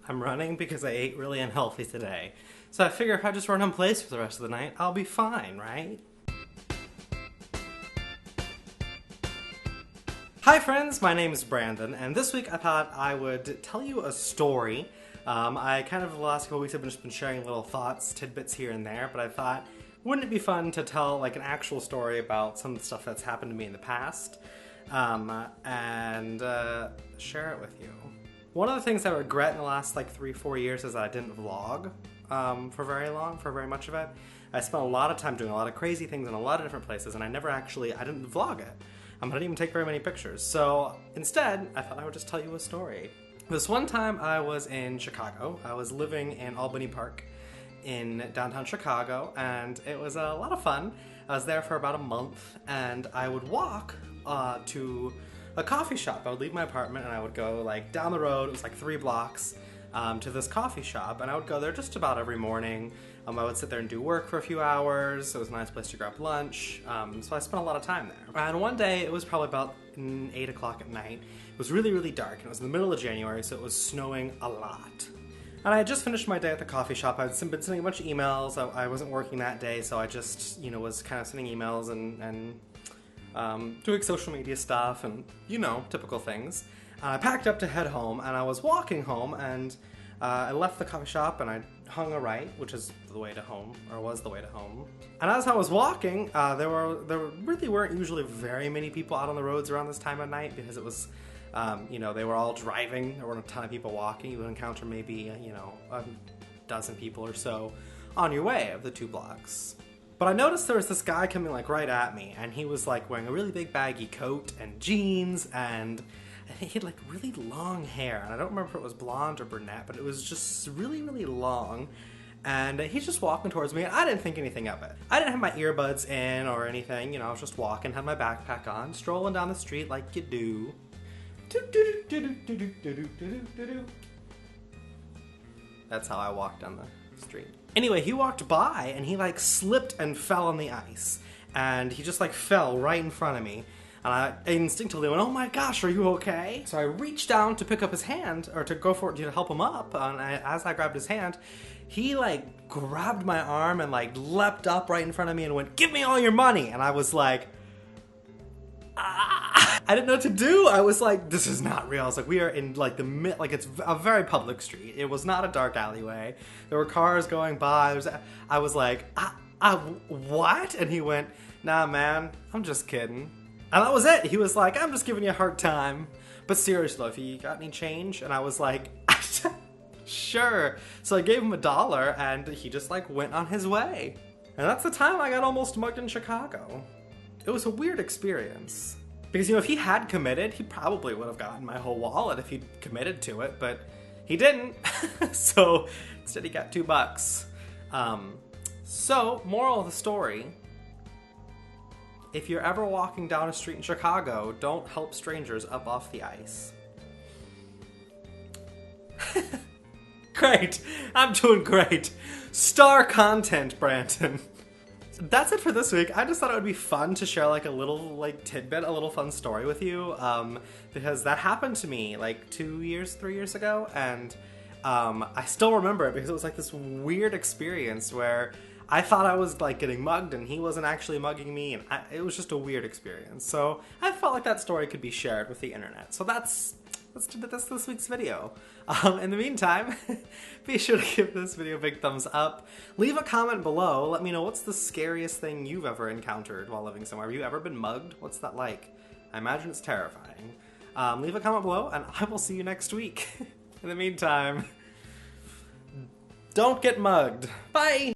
I'm running because I ate really unhealthy today. So I figure if I just run in place for the rest of the night, I'll be fine, right? Hi friends, my name is Brandon, and this week I thought I would tell you a story. I kind of the last couple weeks have just been sharing little thoughts, tidbits here and there, but I thought, wouldn't it be fun to tell like an actual story about some of the stuff that's happened to me in the past, and share it with you. One of the things I regret in the last like 3-4 years is that I didn't vlog for very much of it. I spent a lot of time doing a lot of crazy things in a lot of different places, and I didn't vlog it. I didn't even take very many pictures. So instead, I thought I would just tell you a story. This one time I was in Chicago. I was living in Albany Park in downtown Chicago, and it was a lot of fun. I was there for about a month, and I would walk to a coffee shop. I would leave my apartment and I would go like down the road. It was like 3 blocks to this coffee shop, and I would go there just about every morning. I would sit there and do work for a few hours. It was a nice place to grab lunch, so I spent a lot of time there. And one day, it was probably about 8 o'clock at night. It was really, really dark, and it was in the middle of January, so it was snowing a lot. And I had just finished my day at the coffee shop. I'd been sending a bunch of emails. I wasn't working that day, so I just, was kind of sending emails and doing social media stuff and, typical things. I packed up to head home, and I was walking home, and I left the coffee shop and I hung a right, which is the way to home, or was the way to home. And as I was walking, there really weren't usually very many people out on the roads around this time of night, because it was, they were all driving. There weren't a ton of people walking. You would encounter maybe, a dozen people or so on your way of the 2 blocks. But I noticed there was this guy coming like right at me, and he was like wearing a really big baggy coat and jeans, and I think he had like really long hair, and I don't remember if it was blonde or brunette, but it was just really, really long. And he's just walking towards me, and I didn't think anything of it. I didn't have my earbuds in or anything, I was just walking, had my backpack on, strolling down the street like you do. That's how I walked down the street. Anyway, he walked by, and he like slipped and fell on the ice. And he just like fell right in front of me. And I instinctively went, oh my gosh, are you okay? So I reached down to pick up his hand, or to go for it to help him up, and as I grabbed his hand, he like grabbed my arm and like leapt up right in front of me and went, give me all your money! And I was like, ah! I didn't know what to do. I was like, this is not real. I was like, we are in like it's a very public street. It was not a dark alleyway. There were cars going by. I was like, what? And he went, nah man, I'm just kidding. And that was it. He was like, I'm just giving you a hard time. But seriously, if you got any change? And I was like, sure. So I gave him $1, and he just like went on his way. And that's the time I got almost mugged in Chicago. It was a weird experience. Because, if he had committed, he probably would have gotten my whole wallet if he'd committed to it, but he didn't. So instead he got $2. So, moral of the story, if you're ever walking down a street in Chicago, don't help strangers up off the ice. Great! I'm doing great! Star content, Branden. That's it for this week. I just thought it would be fun to share like a little tidbit, a little fun story with you, because that happened to me like 3 years ago, and I still remember it because it was like this weird experience where I thought I was like getting mugged and he wasn't actually mugging me, and it was just a weird experience. So I felt like that story could be shared with the internet. So that's this week's video. In the meantime, be sure to give this video a big thumbs up. Leave a comment below. Let me know what's the scariest thing you've ever encountered while living somewhere. Have you ever been mugged? What's that like? I imagine it's terrifying. Leave a comment below, and I will see you next week. In the meantime, don't get mugged. Bye!